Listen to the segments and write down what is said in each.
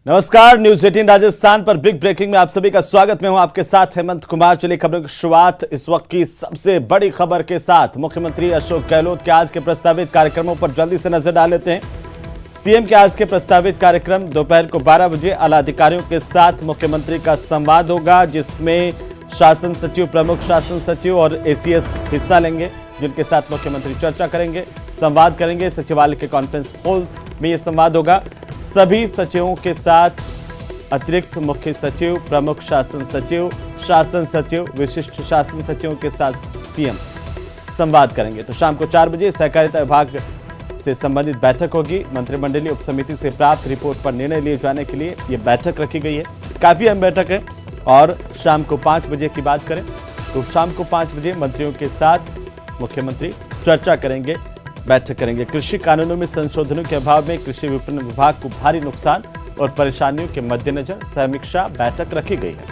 नमस्कार, न्यूज 18 राजस्थान पर big breaking में आप सभी का स्वागत। मैं हूं आपके साथ हेमंत कुमार। चलिए खबरों की शुरुआत इस वक्त की सबसे बड़ी खबर के साथ। मुख्यमंत्री अशोक गहलोत के आज के प्रस्तावित कार्यक्रमों पर जल्दी से नजर डाल लेते हैं। सीएम के आज के प्रस्तावित कार्यक्रम दोपहर को 12 बजे आला अधिकारियों के साथ मुख्यमंत्री का संवाद होगा, जिसमें शासन सचिव, प्रमुख शासन सचिव और एसीएस हिस्सा लेंगे, जिनके साथ मुख्यमंत्री चर्चा करेंगे, संवाद करेंगे। सचिवालय के कॉन्फ्रेंस हॉल में यह संवाद होगा। सभी सचिवों के साथ अतिरिक्त मुख्य सचिव, प्रमुख शासन सचिव, विशिष्ट शासन सचिवों के साथ सीएम संवाद करेंगे। तो शाम को 4 बजे सहकारिता विभाग से संबंधित बैठक होगी। मंत्रिमंडलीय उपसमिति से प्राप्त रिपोर्ट पर निर्णय लिए जाने के लिए यह बैठक रखी गई है। काफी अहम बैठक है। और शाम को 5 बजे की बात करें तो शाम को 5 बजे मंत्रियों के साथ मुख्यमंत्री चर्चा करेंगे, बैठक करेंगे। कृषि कानूनों में संशोधनों के अभाव में कृषि विपणन विभाग को भारी नुकसान और परेशानियों के मद्देनजर समीक्षा बैठक रखी गई है।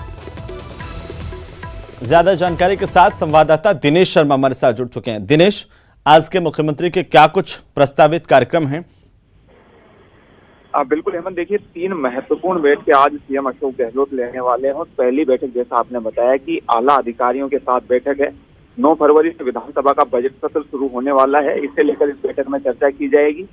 ज्यादा जानकारी के साथ संवाददाता दिनेश शर्मा हमारे साथ जुड़ चुके हैं। दिनेश, आज के मुख्यमंत्री के क्या कुछ प्रस्तावित कार्यक्रम हैं? बिल्कुल हेमंत, देखिए 3 महत्वपूर्ण बैठकें आज सीएम अशोक गहलोत लेने वाले हैं। पहली बैठक, जैसा आपने बताया, कि आला अधिकारियों के साथ बैठक है। 9 फरवरी से विधानसभा का बजट सत्र शुरू होने वाला है। इसे लेकर इस बैठक में चर्चा की जाएगी।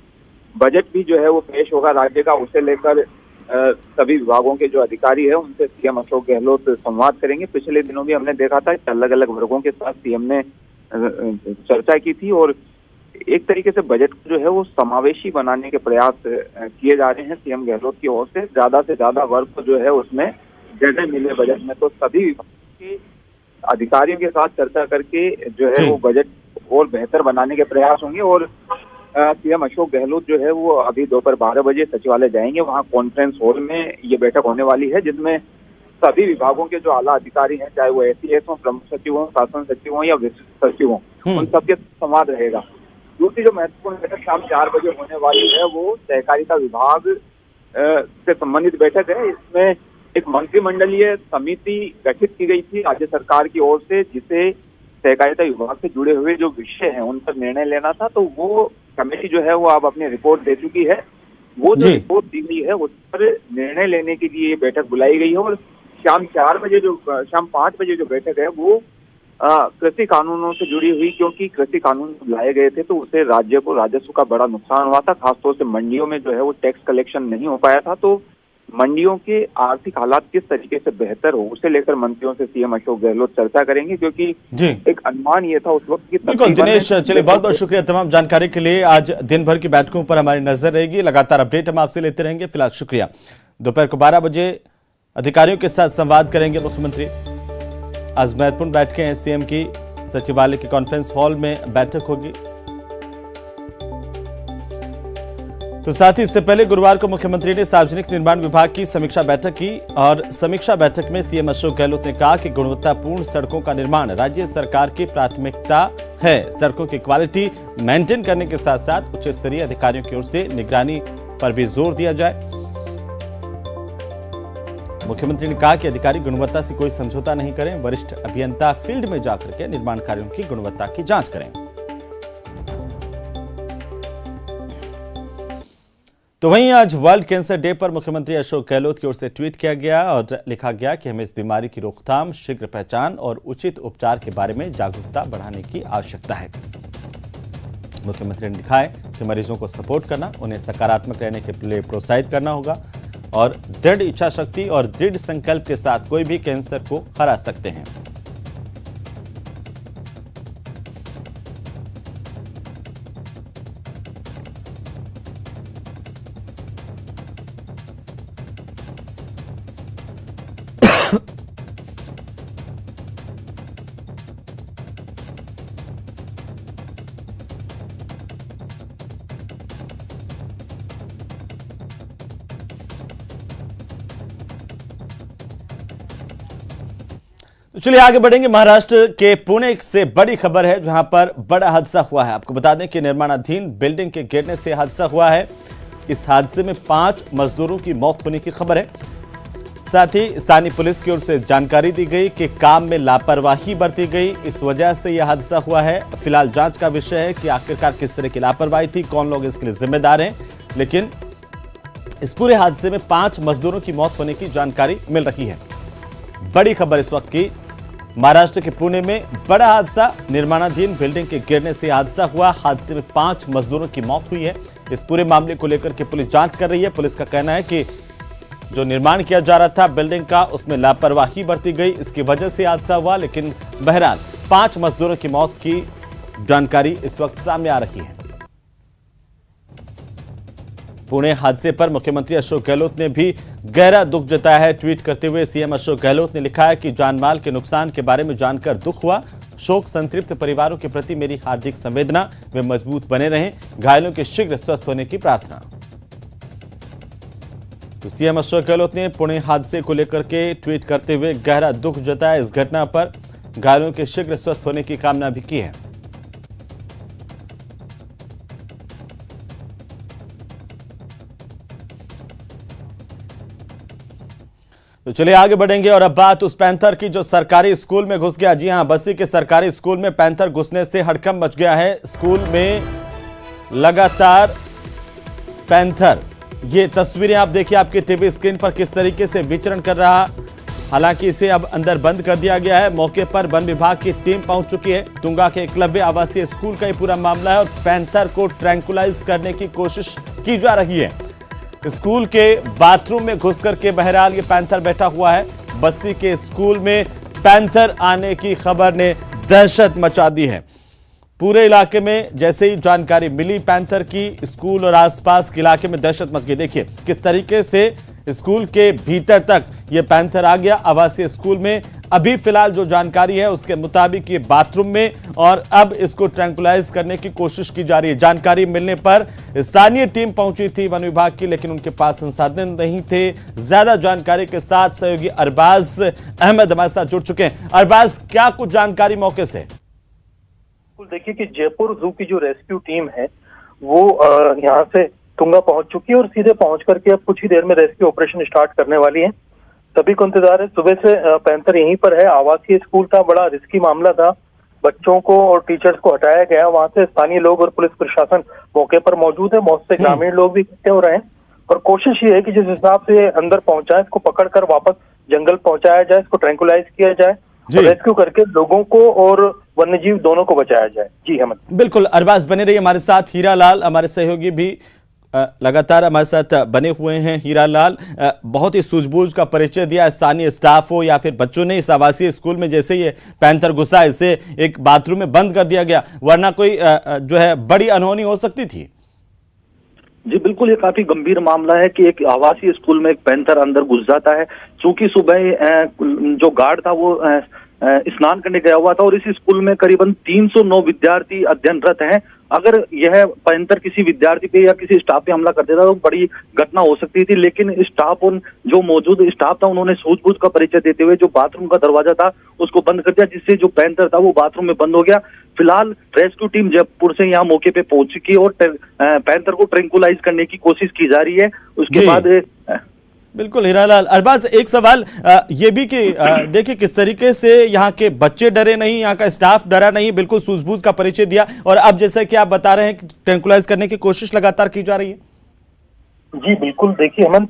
बजट भी जो है वो पेश होगा राज्य का। उसे लेकर सभी विभागों के जो अधिकारी है उनसे सीएम अशोक गहलोत संवाद करेंगे। पिछले दिनों भी हमने देखा था कि अलग अलग वर्गों के साथ सीएम ने चर्चा की थी और एक तरीके से बजट को जो है वो समावेशी बनाने के प्रयास किए जा रहे हैं सीएम गहलोत की ओर से ज्यादा वर्ग को जो है उसमें जगह मिले बजट में। तो सभी विभाग के अधिकारियों के साथ चर्चा करके जो है वो बजट और बेहतर बनाने के प्रयास होंगे। और सीएम अशोक गहलोत जो है वो अभी दोपहर 12 बजे सचिवालय जाएंगे। वहाँ कॉन्फ्रेंस हॉल में ये बैठक होने वाली है, जिसमें सभी विभागों के जो आला अधिकारी हैं, चाहे वो एसीएस हो, प्रमुख सचिव हो, शासन सचिव हो या विशिष्ट सचिव हो, उन सबके संवाद रहेगा। दूसरी जो महत्वपूर्ण बैठक शाम 4 बजे होने वाली है वो सहकारिता विभाग से संबंधित बैठक है। इसमें एक मंत्रिमंडलीय समिति गठित की गई थी राज्य सरकार की ओर से, जिसे सहकारिता विभाग से जुड़े हुए जो विषय हैं उन पर निर्णय लेना था। तो वो कमेटी जो है वो अब अपनी रिपोर्ट दे चुकी है। वो जो रिपोर्ट दी गई है उस पर निर्णय लेने के लिए ये बैठक बुलाई गई है। और शाम 5 बजे जो बैठक है वो कृषि कानूनों से जुड़ी हुई, क्योंकि कृषि कानून लाए गए थे तो उससे राज्य को राजस्व का बड़ा नुकसान हुआ था। खासतौर से मंडियों में जो है वो टैक्स कलेक्शन नहीं हो पाया था। तो मंडियों के आर्थिक हालात किस तरीके से बेहतर हो, उसे लेकर मंत्रियों से सीएम अशोक गहलोत चर्चा करेंगे, क्योंकि एक अनुमान ये था उस वक्त की। बिल्कुल दिनेश, चलिए बहुत बहुत शुक्रिया तमाम जानकारी के लिए। आज दिन भर की बैठकों पर हमारी नजर रहेगी, लगातार अपडेट हम आपसे लेते रहेंगे। फिलहाल शुक्रिया। दोपहर को 12 बजे अधिकारियों के साथ संवाद करेंगे मुख्यमंत्री। आज महत्वपूर्ण बैठकें हैं सीएम की। सचिवालय के कॉन्फ्रेंस हॉल में बैठक होगी। तो साथ ही इससे पहले गुरुवार को मुख्यमंत्री ने सार्वजनिक निर्माण विभाग की समीक्षा बैठक की और समीक्षा बैठक में सीएम अशोक गहलोत ने कहा कि गुणवत्तापूर्ण सड़कों का निर्माण राज्य सरकार की प्राथमिकता है। सड़कों की क्वालिटी मेंटेन करने के साथ साथ उच्च स्तरीय अधिकारियों की ओर से निगरानी पर भी जोर दिया जाए। मुख्यमंत्री ने कहा कि अधिकारी गुणवत्ता से कोई समझौता नहीं करें। वरिष्ठ अभियंता फील्ड में जाकर के निर्माण कार्यों की गुणवत्ता की जांच करें। तो वहीं आज वर्ल्ड कैंसर डे पर मुख्यमंत्री अशोक गहलोत की ओर से ट्वीट किया गया और लिखा गया कि हमें इस बीमारी की रोकथाम, शीघ्र पहचान और उचित उपचार के बारे में जागरूकता बढ़ाने की आवश्यकता है। मुख्यमंत्री ने लिखा है कि मरीजों को सपोर्ट करना, उन्हें सकारात्मक रहने के लिए प्रोत्साहित करना होगा और दृढ़ इच्छा शक्ति और दृढ़ संकल्प के साथ कोई भी कैंसर को हरा सकते हैं। चलिए आगे बढ़ेंगे। महाराष्ट्र के पुणे से बड़ी खबर है, जहां पर बड़ा हादसा हुआ है। आपको बता दें कि निर्माणाधीन बिल्डिंग के गिरने से हादसा हुआ है। इस हादसे में 5 मजदूरों की मौत होने की खबर है। साथ ही स्थानीय पुलिस की ओर से जानकारी दी गई कि काम में लापरवाही बरती गई, इस वजह से यह हादसा हुआ है। फिलहाल जांच का विषय है कि आखिरकार किस तरह की लापरवाही थी, कौन लोग इसके लिए जिम्मेदार हैं। लेकिन इस पूरे हादसे में 5 मजदूरों की मौत होने की जानकारी मिल रही है। बड़ी खबर इस वक्त की, महाराष्ट्र के पुणे में बड़ा हादसा, निर्माणाधीन बिल्डिंग के गिरने से हादसा हुआ। हादसे में 5 मजदूरों की मौत हुई है। इस पूरे मामले को लेकर के पुलिस जांच कर रही है। पुलिस का कहना है कि जो निर्माण किया जा रहा था बिल्डिंग का, उसमें लापरवाही बरती गई, इसकी वजह से हादसा हुआ। लेकिन बहरहाल 5 मजदूरों की मौत की जानकारी इस वक्त सामने आ रही है। पुणे हादसे पर मुख्यमंत्री अशोक गहलोत ने भी गहरा दुख जताया है। ट्वीट करते हुए सीएम अशोक गहलोत ने लिखा है कि जानमाल के नुकसान के बारे में जानकर दुख हुआ। शोक संतृप्त परिवारों के प्रति मेरी हार्दिक संवेदना, वे मजबूत बने रहें। घायलों के शीघ्र स्वस्थ होने की प्रार्थना। तो सीएम अशोक गहलोत ने पुणे हादसे को लेकर के ट्वीट करते हुए गहरा दुख जताया। इस घटना पर घायलों के शीघ्र स्वस्थ होने की कामना भी की है। तो चलिए आगे बढ़ेंगे और अब बात उस पैंथर की जो सरकारी स्कूल में घुस गया। जी हां, बस्सी के सरकारी स्कूल में पैंथर घुसने से हड़कंप मच गया है। स्कूल में लगातार पैंथर, ये तस्वीरें आप देखिए आपके टीवी स्क्रीन पर किस तरीके से विचरण कर रहा। हालांकि इसे अब अंदर बंद कर दिया गया है। मौके पर वन विभाग की टीम पहुंच चुकी है। तुंगा के एकलव्य आवासीय स्कूल का ये पूरा मामला है और पैंथर को ट्रैंकुलाइज करने की कोशिश की जा रही है। स्कूल के बाथरूम में घुस करके बहरहाल ये पैंथर बैठा हुआ है। बस्सी के स्कूल में पैंथर आने की खबर ने दहशत मचा दी है। पूरे इलाके में जैसे ही जानकारी मिली पैंथर की, स्कूल और आसपास के इलाके में दहशत मच गई। देखिए किस तरीके से स्कूल के भीतर तक ये पैंथर आ गया। आवासीय स्कूल में अभी फिलहाल जो जानकारी है उसके मुताबिक ये बाथरूम में, और अब इसको ट्रैंकुलाइज करने की कोशिश की जा रही है। जानकारी मिलने पर स्थानीय टीम पहुंची थी वन विभाग की, लेकिन उनके पास संसाधन नहीं थे। ज्यादा जानकारी के साथ सहयोगी अरबाज अहमद हमारे साथ जुड़ चुके हैं। अरबाज, क्या कुछ जानकारी मौके से? देखिए कि जयपुर जू की जो रेस्क्यू टीम है वो यहाँ से तुंगा पहुंच चुकी है और सीधे पहुंच करके अब कुछ ही देर में रेस्क्यू ऑपरेशन स्टार्ट करने वाली है। सभी को इंतजार है। सुबह से पैंथर यहीं पर है। आवासीय स्कूल था, बड़ा रिस्की मामला था। बच्चों को और टीचर्स को हटाया गया। वहां से स्थानीय लोग और पुलिस प्रशासन मौके पर मौजूद है। बहुत से ग्रामीण लोग भी इकट्ठे हो रहे हैं और कोशिश ये है कि जिस हिसाब से अंदर पहुंचा है इसको पकड़कर वापस जंगल पहुंचाया जाए, इसको ट्रैंकुलाइज किया जाए, रेस्क्यू करके लोगों को और वन्यजीव दोनों को बचाया जाए। जी हेमंत, बिल्कुल। अरबाज बने रहिए हमारे साथ। हीरा लाल हमारे सहयोगी भी लगातार हमारे साथ बने हुए हैं। हीरा लाल, बहुत ही सूझबूझ का परिचय दिया। स्थानीय स्टाफ हो या फिर बच्चों ने इस आवासीय स्कूल में जैसे ये पैंथर घुसा, इसे एक बाथरूम में बंद कर दिया गया, वरना कोई जो है बड़ी अनहोनी हो सकती थी। जी बिल्कुल, ये काफी गंभीर मामला है कि एक आवासीय स्कूल में एक पैंथर अंदर घुस जाता है। चूंकि सुबह जो गार्ड था वो स्नान करने गया हुआ था और इस स्कूल में करीबन 309 विद्यार्थी अध्ययनरत हैं। अगर यह पैंथर किसी विद्यार्थी पे या किसी स्टाफ पे हमला कर देता तो बड़ी घटना हो सकती थी, लेकिन स्टाफ और जो मौजूद स्टाफ था उन्होंने सूझबूझ का परिचय देते हुए जो बाथरूम का दरवाजा था उसको बंद कर दिया, जिससे जो पैंथर था वो बाथरूम में बंद हो गया। फिलहाल रेस्क्यू टीम जयपुर से यहाँ मौके पे पहुंच चुकी है और पैंथर को ट्रैंकुलाइज करने की कोशिश की जा रही है। उसके बाद बिल्कुल हीरालाल। अरबाज, एक सवाल ये भी कि देखिए किस तरीके से यहाँ के बच्चे डरे नहीं, यहाँ का स्टाफ डरा नहीं, बिल्कुल सूझबूझ का परिचय दिया, और अब जैसे कि आप बता रहे हैं ट्रैंकुलाइज करने की कोशिश लगातार की जा रही है। जी बिल्कुल, देखिए हेमंत,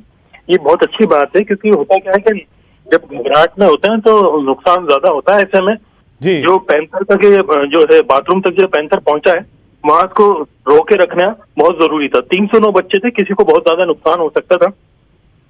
ये बहुत अच्छी बात है क्योंकि होता क्या है कि जब घबराहट में होते हैं तो नुकसान ज्यादा होता है। ऐसे में जी जो पैंथर तक जो है बाथरूम तक जो पैंथर पहुंचा है वहां को रोके रखना बहुत जरूरी था। 309 बच्चे थे, किसी को बहुत ज्यादा नुकसान हो सकता था,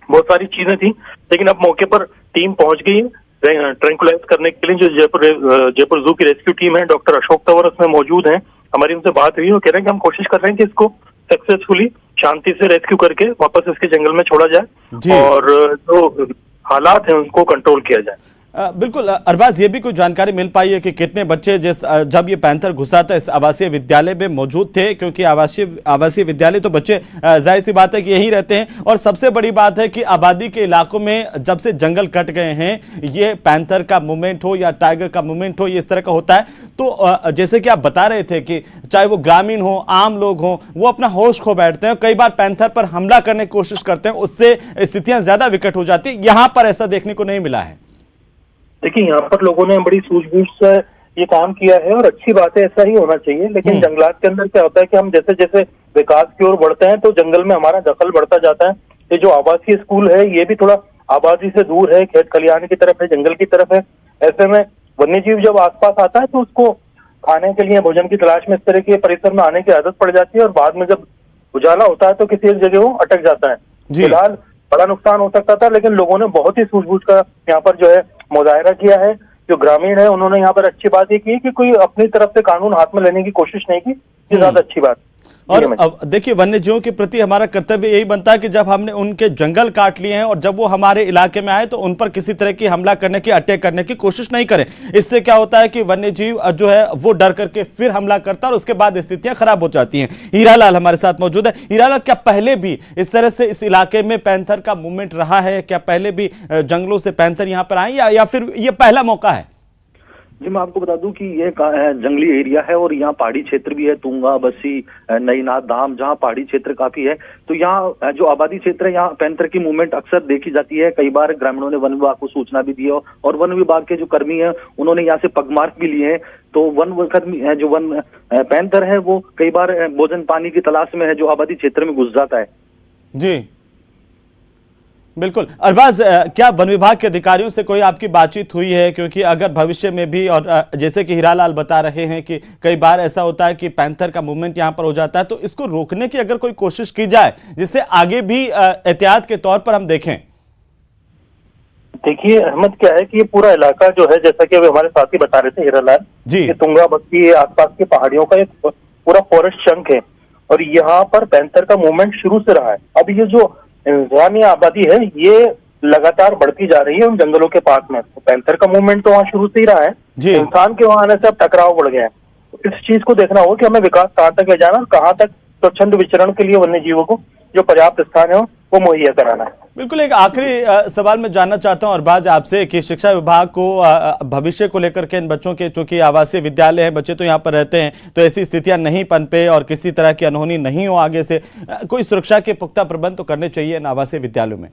बहुत सारी चीजें थी, लेकिन अब मौके पर टीम पहुंच गई है ट्रैंकुलाइज करने के लिए। जो जयपुर जू की रेस्क्यू टीम है, डॉक्टर अशोक तंवर उसमें मौजूद हैं। हमारी उनसे बात हुई, वो कह रहे हैं कि हम कोशिश कर रहे हैं कि इसको सक्सेसफुली शांति से रेस्क्यू करके वापस इसके जंगल में छोड़ा जाए और जो हालात हैं उनको कंट्रोल किया जाए। बिल्कुल अरबाज, ये भी कोई जानकारी मिल पाई है कि कितने बच्चे जब ये पैंथर घुसा था इस आवासीय विद्यालय में मौजूद थे? क्योंकि आवासीय विद्यालय तो बच्चे जाहिर सी बात है कि यही रहते हैं, और सबसे बड़ी बात है कि आबादी के इलाकों में जब से जंगल कट गए हैं, ये पैंथर का मूवमेंट हो या टाइगर का मूवमेंट हो, ये इस तरह का होता है। तो जैसे कि आप बता रहे थे कि चाहे वो ग्रामीण हो, आम लोग हों, वो अपना होश खो बैठते हैं, कई बार पैंथर पर हमला करने की कोशिश करते हैं, उससे स्थितियां ज्यादा विकट हो जाती है। यहाँ पर ऐसा देखने को नहीं मिला है। देखिए, यहाँ पर लोगों ने बड़ी सूझबूझ से ये काम किया है और अच्छी बात है, ऐसा ही होना चाहिए। लेकिन जंगलात के अंदर क्या होता है कि हम जैसे जैसे विकास की ओर बढ़ते हैं तो जंगल में हमारा दखल बढ़ता जाता है। ये जो आवासीय स्कूल है ये भी थोड़ा आबादी से दूर है, खेत खलिहान की तरफ है, जंगल की तरफ है। ऐसे में वन्य जीव जब आसपास आता है तो उसको खाने के लिए, भोजन की तलाश में इस तरह के परिसर में आने की आदत पड़ जाती है और बाद में जब उजाला होता है तो किसी एक जगह वो अटक जाता है। फिलहाल बड़ा नुकसान हो सकता था, लेकिन लोगों ने बहुत ही सूझबूझ का यहाँ पर जो है मुजाहरा किया है। जो ग्रामीण है उन्होंने यहाँ पर अच्छी बात ये की कि कोई अपनी तरफ से कानून हाथ में लेने की कोशिश नहीं की, ये ज्यादा अच्छी बात। और अब देखिए, वन्य जीवों के प्रति हमारा कर्तव्य यही बनता है कि जब हमने उनके जंगल काट लिए हैं और जब वो हमारे इलाके में आए तो उन पर किसी तरह की हमला करने की, अटैक करने की कोशिश नहीं करें। इससे क्या होता है कि वन्य जीव जो है वो डर करके फिर हमला करता है और उसके बाद स्थितियां खराब हो जाती हैं। हीरालाल हमारे साथ मौजूद है। हीरालाल, क्या पहले भी इस तरह से इस इलाके में पैंथर का मूवमेंट रहा है? क्या पहले भी जंगलों से पैंथर यहाँ पर आए या फिर ये पहला मौका है? जी, मैं आपको बता दूं कि ये जंगली एरिया है और यहाँ पहाड़ी क्षेत्र भी है, तुंगा, बस्सी, नईनाथ धाम, जहाँ पहाड़ी क्षेत्र काफी है। तो यहाँ जो आबादी क्षेत्र है, यहाँ पैंथर की मूवमेंट अक्सर देखी जाती है। कई बार ग्रामीणों ने वन विभाग को सूचना भी दी है और वन विभाग के जो कर्मी हैं उन्होंने यहाँ से पगमार्क भी लिए हैं। तो वन पैंथर है वो कई बार भोजन पानी की तलाश में है जो आबादी क्षेत्र में घुस जाता है। जी बिल्कुल। अरबाज, क्या वन विभाग के अधिकारियों से कोई आपकी बातचीत हुई है? क्योंकि अगर भविष्य में भी, और जैसे कि हीरालाल बता रहे हैं कि कई बार ऐसा होता है कि पैंथर का मूवमेंट यहां पर हो जाता है, तो इसको रोकने की अगर कोई कोशिश की जाए जिससे आगे भी एहतियात के तौर पर हम देखें। देखिए अहमद, क्या है कि ये पूरा इलाका जो है, जैसा कि अभी हमारे साथी बता रहे थे हीरालाल जी, तुंगा, बस्सी, आसपास की पहाड़ियों का एक पूरा फॉरेस्ट चंक है और यहाँ पर पैंथर का मूवमेंट शुरू से रहा है। अब ये जो इंसानी आबादी है ये लगातार बढ़ती जा रही है उन जंगलों के पास में। तो पैंथर का मूवमेंट तो वहाँ शुरू से ही रहा है, इंसान के वहां आने से अब टकराव बढ़ गया है। तो इस चीज को देखना होगा कि हमें विकास कहाँ तक ले जाना और कहाँ तक स्वच्छंद विचरण के लिए वन्य जीवों को जो पर्याप्त स्थान है वो मुहैया कराना है। बिल्कुल। एक आखिरी सवाल मैं जानना चाहता हूं अरबाज आपसे कि शिक्षा विभाग को भविष्य को लेकर के इन बच्चों के, चूंकि आवासीय विद्यालय है, बच्चे तो यहाँ पर रहते हैं, तो ऐसी स्थितियां नहीं पनपे और किसी तरह की अनहोनी नहीं हो आगे से, कोई सुरक्षा के पुख्ता प्रबंध तो करने चाहिए इन आवासीय विद्यालयों में।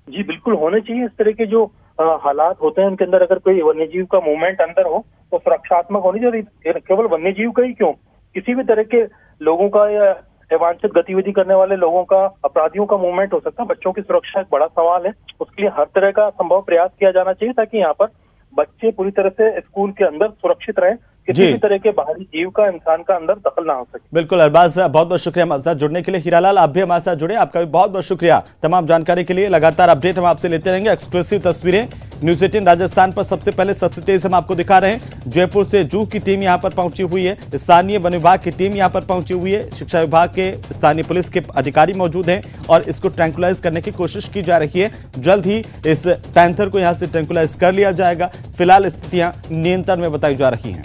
जी बिल्कुल होने चाहिए। इस तरह के जो हालात होते हैं उनके अंदर अगर कोई वन्यजीव का मूवमेंट अंदर हो तो सुरक्षात्मक होनी चाहिए। केवल वन्यजीव का ही क्यों, किसी भी तरह के लोगों का या अवांछित गतिविधि करने वाले लोगों का, अपराधियों का मूवमेंट हो सकता है। बच्चों की सुरक्षा एक बड़ा सवाल है, उसके लिए हर तरह का संभव प्रयास किया जाना चाहिए ताकि यहाँ पर बच्चे पूरी तरह से स्कूल के अंदर सुरक्षित रहें, किसी भी तरह के बाहरी जीव का, इंसान का अंदर दखल ना हो सके। बिल्कुल अरबाज, बहुत बहुत शुक्रिया हमारे साथ जुड़ने के लिए। हीरालाल, आप भी हमारे साथ जुड़े, आपका भी बहुत बहुत शुक्रिया तमाम जानकारी के लिए। लगातार अपडेट हम आपसे लेते रहेंगे। एक्सक्लूसिव तस्वीरें न्यूज 18 राजस्थान पर सबसे पहले, सबसे तेज हम आपको दिखा रहे हैं। जयपुर से जू की टीम यहां पर पहुंची हुई है, स्थानीय वन विभाग की टीम यहां पर पहुंची हुई है, शिक्षा विभाग के, स्थानीय पुलिस के अधिकारी मौजूद हैं और इसको ट्रैंकुलाइज करने की कोशिश की जा रही है। जल्द ही इस पैंथर को यहां से ट्रैंकुलाइज कर लिया जाएगा। फिलहाल स्थितियां नियंत्रण में बताई जा रही हैं।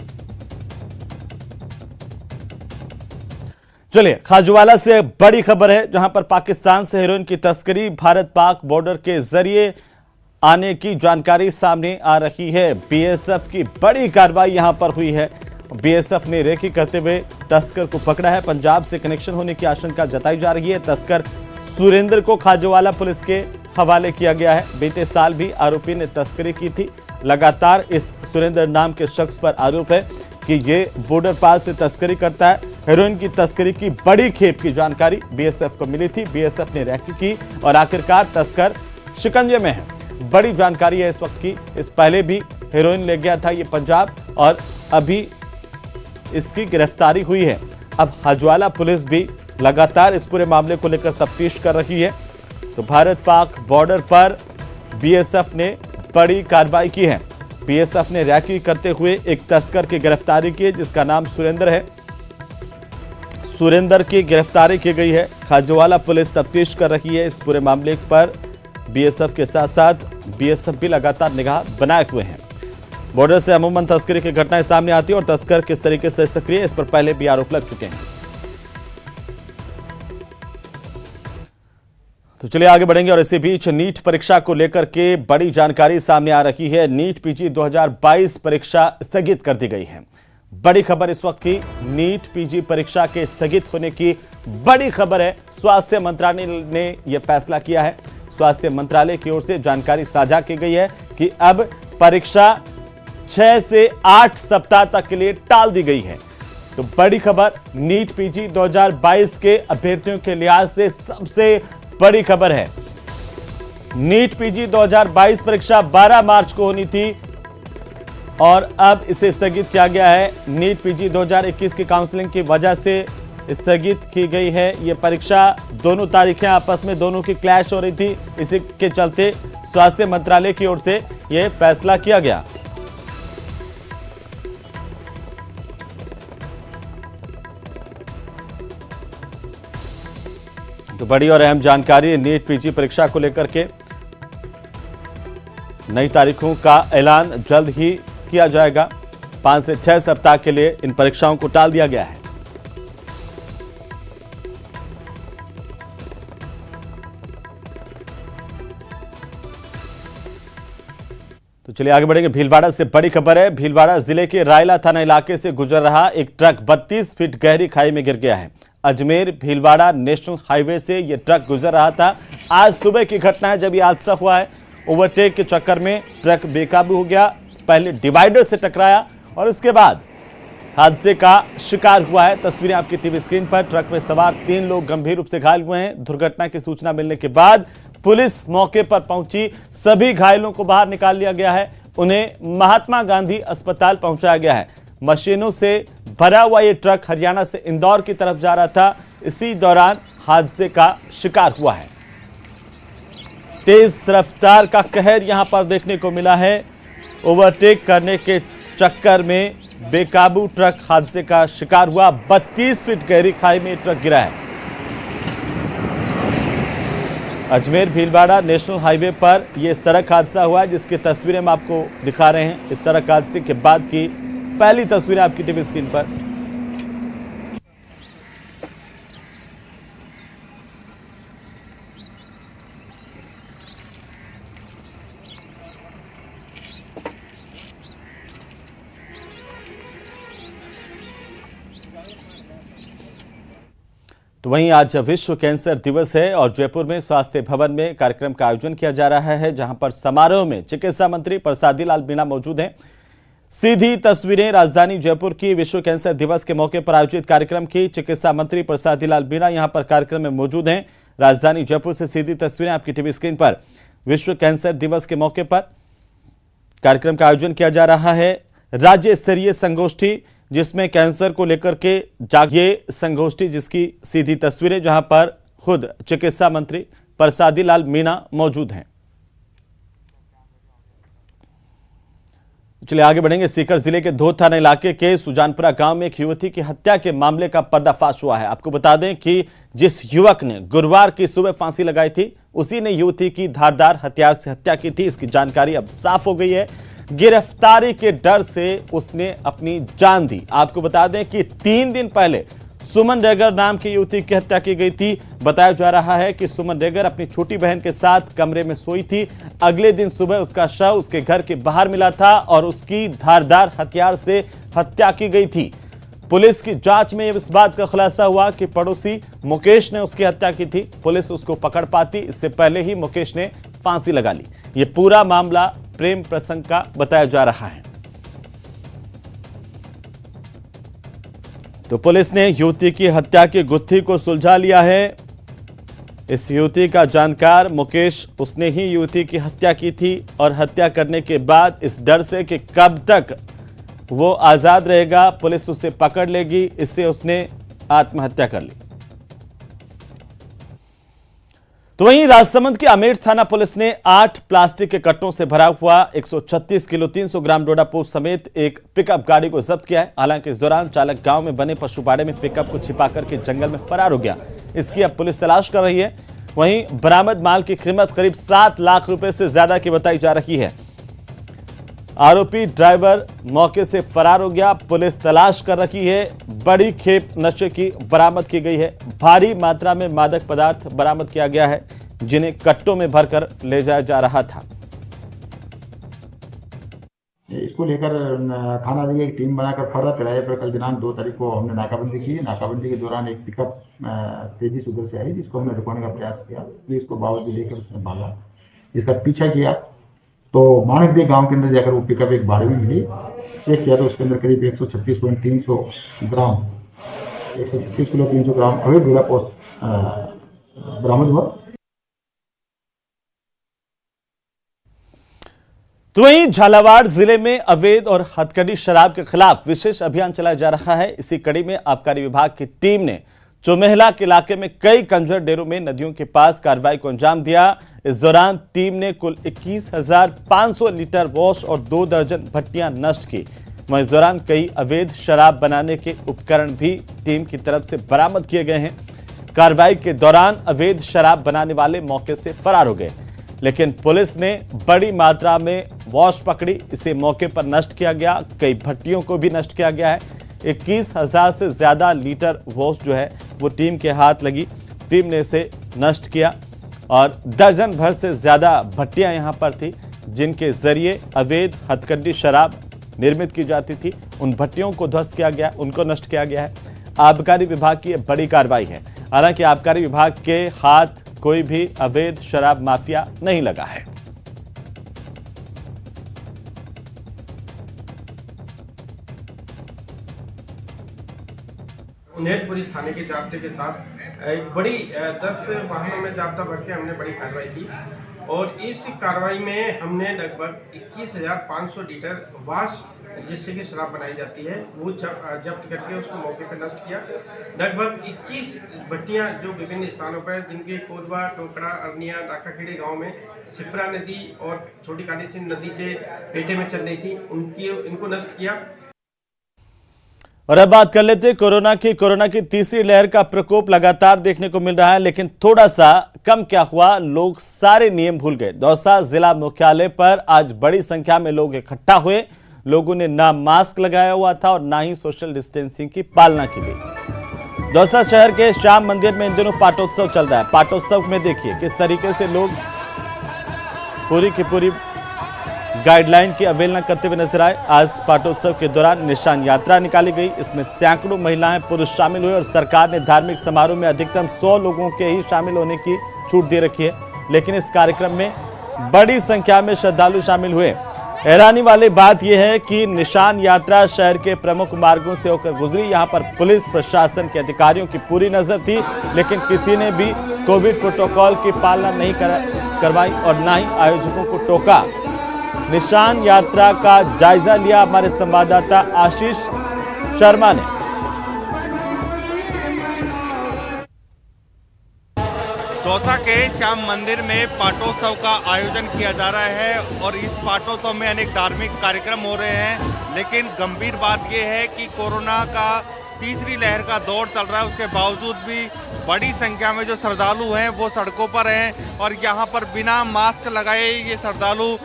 चलिए, खाजूवाला से बड़ी खबर है जहां पर पाकिस्तान से हेरोइन की तस्करी भारत पाक बॉर्डर के जरिए आने की जानकारी सामने आ रही है। बीएसएफ की बड़ी कार्रवाई यहां पर हुई है। बीएसएफ ने रेकी करते हुए तस्कर को पकड़ा है। पंजाब से कनेक्शन होने की आशंका जताई जा रही है। तस्कर सुरेंद्र को खाजूवाला पुलिस के हवाले किया गया है। बीते साल भी आरोपी ने तस्करी की थी। लगातार इस सुरेंद्र नाम के शख्स पर आरोप है कि ये बॉर्डर पार से तस्करी करता है। हेरोइन की तस्करी की बड़ी खेप की जानकारी बीएसएफ को मिली थी। बीएसएफ ने रेकी की और आखिरकार तस्कर शिकंजे में है। बड़ी जानकारी है इस वक्त की। इस पहले भी हेरोइन ले गया था ये पंजाब और अभी इसकी गिरफ्तारी हुई है। अब खाजूवाला पुलिस भी लगातार इस पूरे मामले को लेकर तफ्तीश कर रही है। तो भारत पाक बॉर्डर पर बीएसएफ ने बड़ी कार्रवाई की है। बीएसएफ ने रेकी करते हुए एक तस्कर की गिरफ्तारी की है जिसका नाम सुरेंद्र है। सुरेंद्र की गिरफ्तारी की गई है। खाजूवाला पुलिस तफ्तीश कर रही है इस पूरे मामले पर। बीएसएफ के साथ साथ बीएसएफ भी लगातार निगाह बनाए हुए हैं। बॉर्डर से अमूमन तस्करी की घटनाएं सामने आती है और तस्कर किस तरीके से सक्रिय, इस पर पहले भी आरोप लग चुके हैं। तो चलिए आगे बढ़ेंगे और इसी बीच नीट परीक्षा को लेकर के बड़ी जानकारी सामने आ रही है। नीट पीजी 2022 परीक्षा स्थगित कर दी गई है। बड़ी खबर इस वक्त की, नीट पीजी परीक्षा के स्थगित होने की बड़ी खबर है। स्वास्थ्य मंत्रालय ने यह फैसला किया है। स्वास्थ्य मंत्रालय की ओर से जानकारी साझा की गई है कि अब परीक्षा 6 से 8 सप्ताह तक के लिए टाल दी गई है। तो बड़ी खबर, नीट पीजी 2022 के अभ्यर्थियों के लिहाज से सबसे बड़ी खबर है। नीट पीजी 2022 परीक्षा 12 मार्च को होनी थी और अब इसे स्थगित किया गया है। नीट पीजी 2021 की काउंसलिंग की वजह से स्थगित की गई है। ये परीक्षा दोनों तारीखें आपस में दोनों की क्लैश हो रही थी। इसी के चलते स्वास्थ्य मंत्रालय की ओर से यह फैसला किया गया। तो बड़ी और अहम जानकारी नीट पीजी परीक्षा को लेकर के नई तारीखों का ऐलान जल्द ही किया जाएगा। 5 से 6 सप्ताह के लिए इन परीक्षाओं को टाल दिया गया है। तो चलिए आगे बढ़ेंगे। भीलवाड़ा से बड़ी खबर है। भीलवाड़ा जिले के रायला थाना इलाके से गुजर रहा एक ट्रक 32 फीट गहरी खाई में गिर गया है। अजमेर भीलवाड़ा नेशनल हाईवे से यह ट्रक गुजर रहा था। आज सुबह की घटना है जब यह हादसा हुआ है। ओवरटेक के चक्कर में ट्रक बेकाबू हो गया, पहले डिवाइडर से टकराया और उसके बाद हादसे का शिकार हुआ है। तस्वीरें आपकी टीवी स्क्रीन पर। ट्रक में सवार 3 लोग गंभीर रूप से घायल हुए हैं। दुर्घटना की सूचना मिलने के बाद पुलिस मौके पर पहुंची। सभी घायलों को बाहर निकाल लिया गया है। उन्हें महात्मा गांधी अस्पताल पहुंचाया गया है। मशीनों से भरा हुआ यह ट्रक हरियाणा से इंदौर की तरफ जा रहा था। इसी दौरान हादसे का शिकार हुआ है। तेज रफ्तार का कहर यहां पर देखने को मिला है। ओवरटेक करने के चक्कर में बेकाबू ट्रक हादसे का शिकार हुआ। 32 फीट गहरी खाई में ट्रक गिरा है। अजमेर भीलवाड़ा नेशनल हाईवे पर यह सड़क हादसा हुआ है, जिसकी तस्वीरें हम आपको दिखा रहे हैं। इस सड़क हादसे के बाद की पहली तस्वीरें आपकी टीवी स्क्रीन पर। तो वहीं आज विश्व कैंसर दिवस है और जयपुर में स्वास्थ्य भवन में कार्यक्रम का आयोजन किया जा रहा है, जहां पर समारोह में चिकित्सा मंत्री प्रसादी लाल मीणा मौजूद हैं। सीधी तस्वीरें राजधानी जयपुर की विश्व कैंसर दिवस के मौके पर आयोजित कार्यक्रम की। चिकित्सा मंत्री प्रसादी लाल मीणा यहां पर कार्यक्रम में मौजूद हैं। राजधानी जयपुर से सीधी तस्वीरें आपकी टीवी स्क्रीन पर। विश्व कैंसर दिवस के मौके पर कार्यक्रम का आयोजन किया जा रहा है। राज्य स्तरीय संगोष्ठी जिसमें कैंसर को लेकर के ये संगोष्ठी जिसकी सीधी तस्वीरें, जहां पर खुद चिकित्सा मंत्री प्रसादी लाल मीणा मौजूद हैं। चलिए आगे बढ़ेंगे। सीकर जिले के धोद थाना इलाके के सुजानपुरा गांव में एक युवती की हत्या के मामले का पर्दाफाश हुआ है। आपको बता दें कि जिस युवक ने गुरुवार की सुबह फांसी लगाई थी, उसी ने युवती की धारदार हथियार से हत्या की थी। इसकी जानकारी अब साफ हो गई है। गिरफ्तारी के डर से उसने अपनी जान दी। आपको बता दें कि 3 दिन पहले सुमन रेगर नाम की युवती की हत्या की गई थी। बताया जा रहा है कि सुमन रेगर अपनी छोटी बहन के साथ कमरे में सोई थी। अगले दिन सुबह उसका शव उसके घर के बाहर मिला था और उसकी धारदार हथियार से हत्या की गई थी। पुलिस की जांच में इस बात का खुलासा हुआ कि पड़ोसी मुकेश ने उसकी हत्या की थी। पुलिस उसको पकड़ पाती इससे पहले ही मुकेश ने फांसी लगा ली। यह पूरा मामला प्रेम प्रसंग का बताया जा रहा है। तो पुलिस ने युवती की हत्या की गुत्थी को सुलझा लिया है। इस युवती का जानकार मुकेश, उसने ही युवती की हत्या की थी और हत्या करने के बाद इस डर से कि कब तक वो आजाद रहेगा, पुलिस उसे पकड़ लेगी, इससे उसने आत्महत्या कर ली। तो वहीं राजसमंद की अमेठ थाना पुलिस ने 8 प्लास्टिक के कट्टों से भरा हुआ 136 किलो 300 ग्राम डोडा पोस्ट समेत एक पिकअप गाड़ी को जब्त किया है। हालांकि इस दौरान चालक गांव में बने पशुबाड़े में पिकअप को छिपा करके जंगल में फरार हो गया। इसकी अब पुलिस तलाश कर रही है। वहीं बरामद माल की कीमत करीब 7 लाख रुपए से ज्यादा की बताई जा रही है। आरोपी ड्राइवर मौके से फरार हो गया। पुलिस तलाश कर रही है। बड़ी खेप नशे की बरामद की गई है। भारी मात्रा में मादक पदार्थ बरामद किया गया है, जिन्हें कट्टों में भरकर ले जाया जा रहा था। इसको लेकर थाना की एक टीम बनाकर फर्रा किराए पर कल दिनांक 2 तारीख को हमने नाकाबंदी की। नाकाबंदी के दौरान एक पिकअप तेजी से उधर से आई, जिसको हमने रुकवाने का प्रयास किया। पुलिस को बावजूद लेकर उसने भागा। इसका पीछा किया तो माणिकदेव गांव के अंदर जाकर वो पिकअप एक बाड़े में मिली। चेक किया तो उसके अंदर करीब 136.300 ग्राम 136 किलो 300 ग्राम अवैध डोडा पोस्ट बरामद हुआ। तो वहीं झालावाड़ जिले में अवैध और हथकड़ी शराब के खिलाफ विशेष अभियान चलाया जा रहा है। इसी कड़ी में आबकारी विभाग की टीम ने चुमेहला के इलाके में कई कंजर डेरों में नदियों के पास कार्रवाई को अंजाम दिया। इस दौरान टीम ने कुल 21,500 लीटर वॉश और 2 दर्जन भट्टियां नष्ट की। वहीं इस दौरान कई अवैध शराब बनाने के उपकरण भी टीम की तरफ से बरामद किए गए हैं। कार्रवाई के दौरान अवैध शराब बनाने वाले मौके से फरार हो गए, लेकिन पुलिस ने बड़ी मात्रा में वॉश पकड़ी, इसे मौके पर नष्ट किया गया। कई भट्टियों को भी नष्ट किया गया है। 21,000 से ज्यादा लीटर वॉश जो है वो टीम के हाथ लगी। टीम ने इसे नष्ट किया और दर्जन भर से ज्यादा भट्टियां यहां पर थी जिनके जरिए अवैध हथकड़ी शराब निर्मित की जाती थी। उन भट्टियों को ध्वस्त किया गया, उनको नष्ट किया गया है। आबकारी विभाग की यह बड़ी कार्रवाई है। हालांकि आबकारी विभाग के हाथ कोई भी अवैध शराब माफिया नहीं लगा है। उन्हें पुलिस थाने के जाब्ते के साथ एक बड़ी 10 वाहनों में जाब्ता भर के हमने बड़ी कार्रवाई की और इस कार्रवाई में हमने लगभग 21,500 लीटर वाश जिससे कि शराब बनाई जाती है वो जब्त करके उसको मौके पर नष्ट किया। लगभग 21 भट्टियां जो विभिन्न स्थानों पर जिनके कोरबा, टोकड़ा, अरनिया, डाकाखेड़ी गांव में सिपरा नदी और छोटी काली सिंह नदी के पेटे में चल रही थी, इनको नष्ट किया। और अब बात कर लेते हैं कोरोना की तीसरी लहर का प्रकोप लगातार देखने को मिल रहा है, लेकिन थोड़ा सा कम क्या हुआ, लोग सारे नियम भूल गए। दौसा जिला मुख्यालय पर आज बड़ी संख्या में लोग इकट्ठा हुए। लोगों ने ना मास्क लगाया हुआ था और ना ही सोशल डिस्टेंसिंग की पालना की गई। दौसा शहर के श्याम मंदिर में इन दिनों पाटोत्सव चल रहा है। पाटोत्सव में देखिए किस तरीके से लोग पूरी की पूरी गाइडलाइन की अवहेलना करते हुए नजर आए। आज पाटोत्सव के दौरान निशान यात्रा निकाली गई। इसमें सैकड़ों महिलाएं, पुरुष शामिल हुए और सरकार ने धार्मिक समारोह में अधिकतम 100 लोगों के ही शामिल होने की छूट दे रखी है, लेकिन इस कार्यक्रम में बड़ी संख्या में श्रद्धालु शामिल हुए। हैरानी वाली बात यह है कि निशान यात्रा शहर के प्रमुख मार्गों से होकर गुजरी। यहां पर पुलिस प्रशासन के अधिकारियों की पूरी नजर थी, लेकिन किसी ने भी कोविड प्रोटोकॉल की पालना नहीं करवाई और ना ही आयोजकों को टोका। निशान यात्रा का जायजा लिया हमारे संवाददाता आशीष शर्मा ने। दौसा के श्याम मंदिर में पाटोत्सव का आयोजन किया जा रहा है और इस पाटोत्सव में अनेक धार्मिक कार्यक्रम हो रहे हैं, लेकिन गंभीर बात यह है कि कोरोना का तीसरी लहर का दौर चल रहा है, उसके बावजूद भी बड़ी संख्या में जो श्रद्धालु हैं वो सड़कों पर हैं और यहाँ पर बिना मास्क लगाए ये श्रद्धालु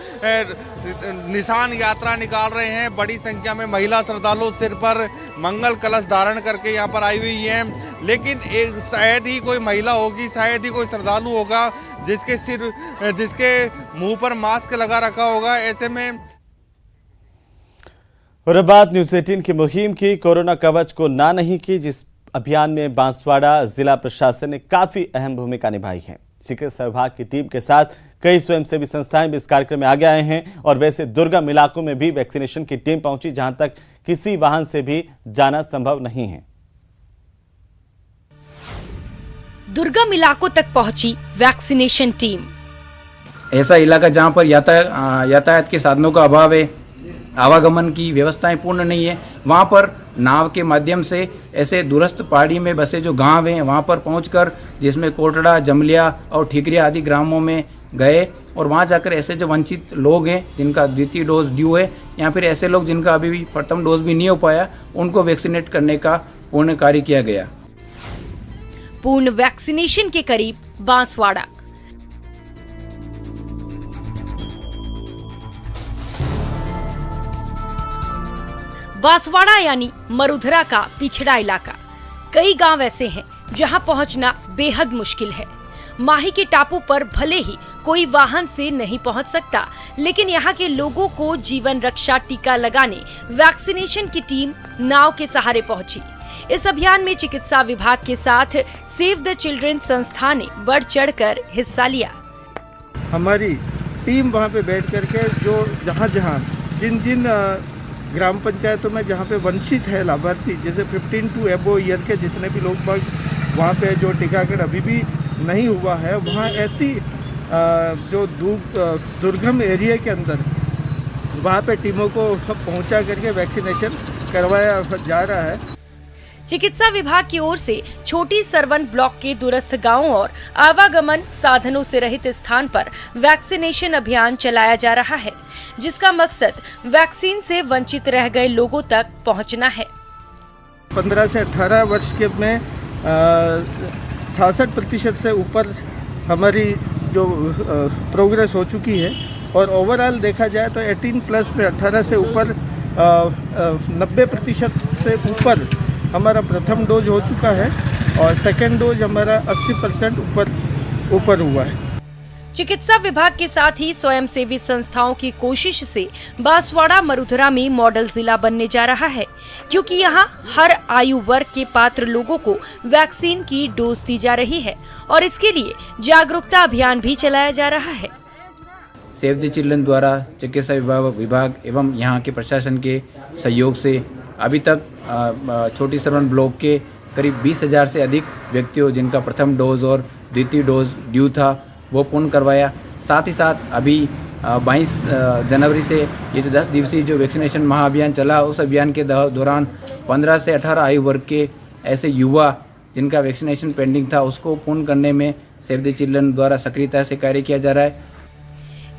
निशान यात्रा निकाल रहे हैं। बड़ी संख्या में महिला श्रद्धालु सिर पर मंगल कलश धारण करके यहाँ पर आई हुई हैं, लेकिन शायद ही कोई महिला होगी, शायद ही कोई श्रद्धालु होगा जिसके मुंह पर मास्क लगा रखा होगा। ऐसे में और अब बात न्यूज़ 18 की मुहिम की। कोरोना कवच को ना नहीं की, जिस अभियान में बांसवाड़ा जिला प्रशासन ने काफी अहम भूमिका निभाई है। चिकित्सा विभाग की टीम के साथ कई स्वयंसेवी संस्थाएं भी इस कार्यक्रम में आगे आए हैं और वैसे दुर्गम इलाकों में भी वैक्सीनेशन की टीम पहुंची, जहां तक किसी वाहन से भी जाना संभव नहीं है। दुर्गम इलाकों तक पहुंची वैक्सीनेशन टीम। ऐसा इलाका जहां पर यातायात के साधनों का अभाव है, आवागमन की व्यवस्थाएं पूर्ण नहीं है, वहां पर नाव के माध्यम से ऐसे दूरस्थ पहाड़ी में बसे जो गांव हैं वहां पर पहुंचकर, जिसमें कोटड़ा, जमलिया और ठिकरिया आदि ग्रामों में गए और वहां जाकर ऐसे जो वंचित लोग हैं जिनका द्वितीय डोज ड्यू है या फिर ऐसे लोग जिनका अभी भी प्रथम डोज भी नहीं हो पाया, उनको वैक्सीनेट करने का पूर्ण कार्य किया गया। पूर्ण वैक्सीनेशन के करीब बांसवाड़ा। बांसवाड़ा यानी मरुधरा का पिछड़ा इलाका। कई गांव ऐसे हैं जहां पहुंचना बेहद मुश्किल है। माही के टापू पर भले ही कोई वाहन से नहीं पहुंच सकता, लेकिन यहाँ के लोगों को जीवन रक्षा टीका लगाने वैक्सीनेशन की टीम नाव के सहारे पहुंची। इस अभियान में चिकित्सा विभाग के साथ सेव द चिल्ड्रन संस्था ने बढ़ चढ़कर हिस्सा लिया। हमारी टीम वहाँ पे बैठ करके जो जहाँ जिन ग्राम पंचायतों में जहाँ पे वंचित है लाभार्थी, जैसे 15 टू एबो ईयर के जितने भी लोग वहाँ पे जो टीकाकरण अभी भी नहीं हुआ है, वहाँ ऐसी जो दुर्गम एरिया के अंदर वहाँ पे टीमों को पहुँचा करके वैक्सीनेशन करवाया जा रहा है। चिकित्सा विभाग की ओर से छोटी सरवन ब्लॉक के दूरस्थ गांवों और आवागमन साधनों से रहित स्थान पर वैक्सीनेशन अभियान चलाया जा रहा है, जिसका मकसद वैक्सीन से वंचित रह गए लोगों तक पहुंचना है। 15 से 18 वर्ष के में 66% से ऊपर हमारी जो प्रोग्रेस हो चुकी है और ओवरऑल देखा जाए तो 18+ में 18 से ऊपर 90% से ऊपर हमारा प्रथम डोज हो चुका है और सेकेंड डोज हमारा 80% ऊपर हुआ है। चिकित्सा विभाग के साथ ही स्वयंसेवी संस्थाओं की कोशिश से बांसवाड़ा मरुधरा में मॉडल जिला बनने जा रहा है, क्योंकि यहाँ हर आयु वर्ग के पात्र लोगों को वैक्सीन की डोज दी जा रही है और इसके लिए जागरूकता अभियान भी चलाया जा रहा है। सेव द चिल्ड्रन द्वारा चिकित्सा विभाग एवं यहाँ के प्रशासन के सहयोग से अभी तक छोटी सरवन ब्लॉक के करीब 20,000 से अधिक व्यक्तियों जिनका प्रथम डोज और द्वितीय डोज ड्यू था वो पूर्ण करवाया। साथ ही साथ अभी 22 जनवरी से ये जो 10 दिवसीय जो वैक्सीनेशन महाअभियान चला, उस अभियान के दौरान 15 से 18 आयु वर्ग के ऐसे युवा जिनका वैक्सीनेशन पेंडिंग था उसको पूर्ण करने में सेव द चिल्ड्रन द्वारा सक्रियता से कार्य किया जा रहा है।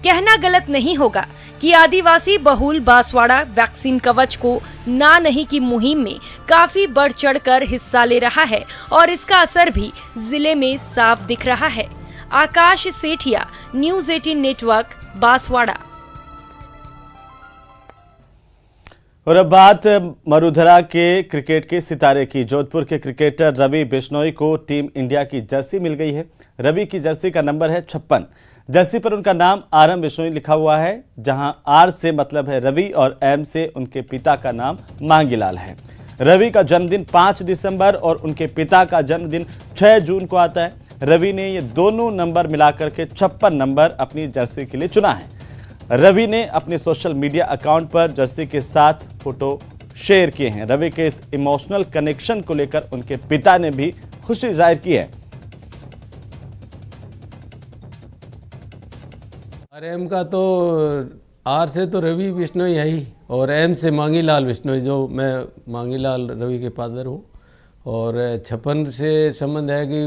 कहना गलत नहीं होगा कि आदिवासी बहुल बांसवाड़ा वैक्सीन कवच को ना नहीं की मुहिम में काफी बढ़ चढ़कर हिस्सा ले रहा है और इसका असर भी जिले में साफ दिख रहा है। आकाश सेठिया, न्यूज़ 18 नेटवर्क, बांसवाड़ा। और अब बात मरुधरा के क्रिकेट के सितारे की। जोधपुर के क्रिकेटर रवि बिश्नोई को टीम इंडिया की जर्सी मिल गई है। रवि की जर्सी का नंबर है 56। जर्सी पर उनका नाम RM बिश्नोई लिखा हुआ है, जहां R से मतलब है रवि और M से उनके पिता का नाम मांगीलाल है। रवि का जन्मदिन 5 दिसंबर और उनके पिता का जन्मदिन 6 जून को आता है। रवि ने ये दोनों नंबर मिलाकर के 56 नंबर अपनी जर्सी के लिए चुना है। रवि ने अपने सोशल मीडिया अकाउंट पर जर्सी के साथ फोटो शेयर किए हैं। रवि के इस इमोशनल कनेक्शन को लेकर उनके पिता ने भी खुशी जाहिर की है। RM का तो R से तो रवि बिश्नोई है ही और M से मांगीलाल बिश्नोई, जो मैं मांगीलाल रवि के फादर हूँ। और 56 से संबंध है कि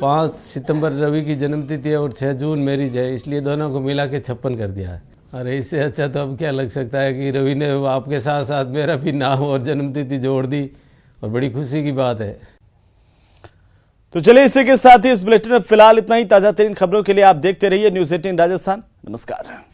5 सितंबर रवि की जन्मतिथि है और 6 जून मैरिज है, इसलिए दोनों को मिला के 56 कर दिया है। अरे इससे अच्छा तो अब क्या लग सकता है कि रवि ने आपके साथ साथ मेरा भी नाम और जन्मतिथि जोड़ दी और बड़ी खुशी की बात है। तो चलिए इसी के साथ ही इस बुलेटिन में फिलहाल इतना ही। ताजा तरीन खबरों के लिए आप देखते रहिए न्यूज़ 18 राजस्थान। नमस्कार।